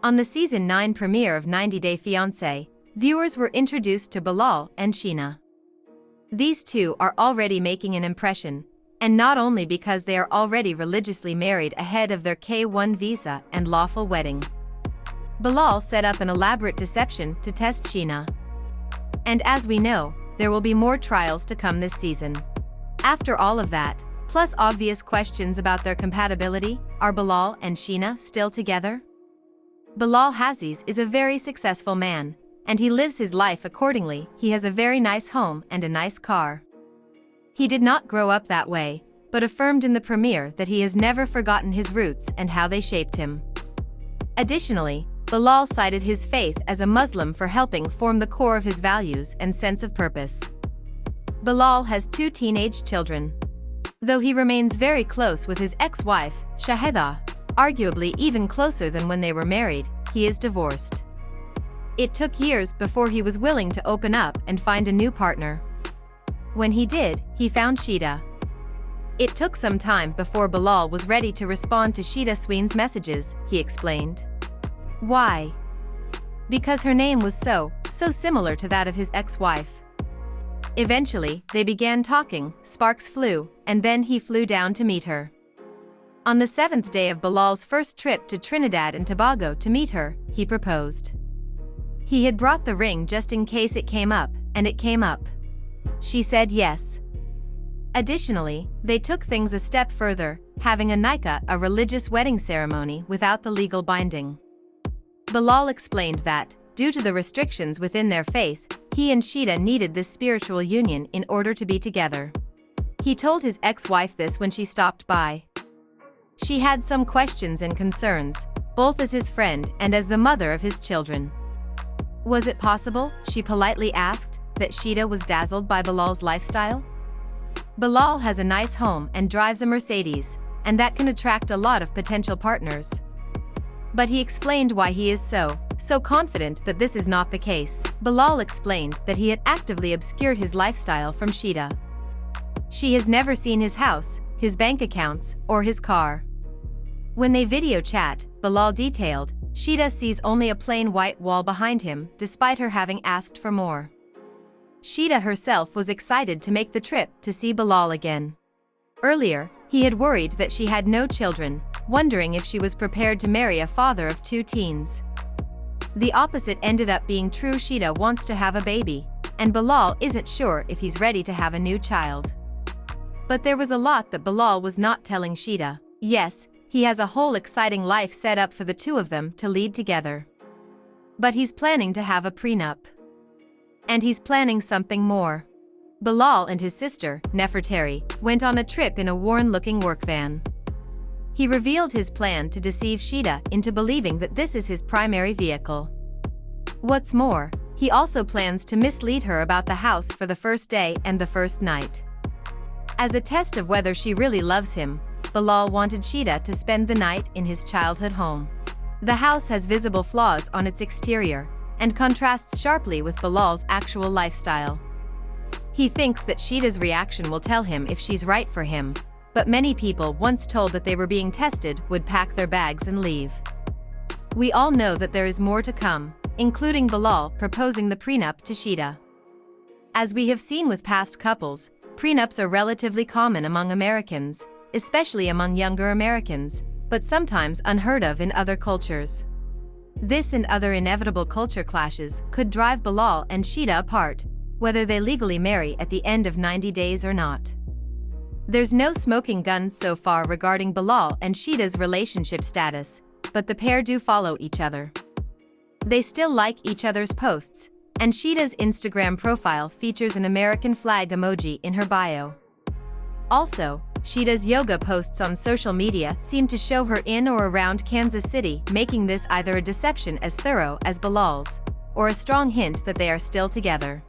On the Season 9 premiere of 90 Day Fiance, viewers were introduced to Bilal and Shaeena. These two are already making an impression, and not only because they are already religiously married ahead of their K1 visa and lawful wedding. Bilal set up an elaborate deception to test Shaeena. And as we know, there will be more trials to come this season. After all of that, plus obvious questions about their compatibility, are Bilal and Shaeena still together? Bilal Hazziez is a very successful man, and he lives his life accordingly. He has a very nice home and a nice car. He did not grow up that way, but affirmed in the premiere that he has never forgotten his roots and how they shaped him. Additionally, Bilal cited his faith as a Muslim for helping form the core of his values and sense of purpose. Bilal has 2 teenage children. Though he remains very close with his ex-wife, Shaeena, arguably even closer than when they were married, he is divorced. It took years before he was willing to open up and find a new partner. When he did, he found Shaeena. It took some time before Bilal was ready to respond to Sween's messages, he explained. Why? Because her name was so similar to that of his ex-wife. Eventually, they began talking, sparks flew, and then he flew down to meet her. On the 7th day of Bilal's first trip to Trinidad and Tobago to meet her, he proposed. He had brought the ring just in case it came up, and it came up. She said yes. Additionally, they took things a step further, having a nikah, a religious wedding ceremony without the legal binding. Bilal explained that, due to the restrictions within their faith, he and Shaeena needed this spiritual union in order to be together. He told his ex-wife this when she stopped by. She had some questions and concerns, both as his friend and as the mother of his children. Was it possible, she politely asked, that Shaeena was dazzled by Bilal's lifestyle? Bilal has a nice home and drives a Mercedes, and that can attract a lot of potential partners. But he explained why he is so confident that this is not the case. Bilal explained that he had actively obscured his lifestyle from Shaeena. She has never seen his house, his bank accounts, or his car. When they video chat, Bilal detailed, Shaeena sees only a plain white wall behind him, despite her having asked for more. Shaeena herself was excited to make the trip to see Bilal again. Earlier, he had worried that she had no children, wondering if she was prepared to marry a father of 2 teens. The opposite ended up being true. Shaeena wants to have a baby, and Bilal isn't sure if he's ready to have a new child. But there was a lot that Bilal was not telling Shaeena. Yes, he has a whole exciting life set up for the two of them to lead together. But he's planning to have a prenup. And he's planning something more. Bilal and his sister, Nefertari, went on a trip in a worn-looking work van. He revealed his plan to deceive Shaeena into believing that this is his primary vehicle. What's more, he also plans to mislead her about the house for the first day and the first night. As a test of whether she really loves him, Bilal wanted Shaeena to spend the night in his childhood home. The house has visible flaws on its exterior, and contrasts sharply with Bilal's actual lifestyle. He thinks that Sheila's reaction will tell him if she's right for him, but many people, once told that they were being tested, would pack their bags and leave. We all know that there is more to come, including Bilal proposing the prenup to Shaeena. As we have seen with past couples, prenups are relatively common among Americans, especially among younger Americans, but sometimes unheard of in other cultures. This and other inevitable culture clashes could drive Bilal and Shaeena apart, whether they legally marry at the end of 90 days or not. There's no smoking guns so far regarding Bilal and Sheila's relationship status, but the pair do follow each other. They still like each other's posts, and Sheila's Instagram profile features an American flag emoji in her bio. Also, Sheila's yoga posts on social media seem to show her in or around Kansas City, making this either a deception as thorough as Bilal's, or a strong hint that they are still together.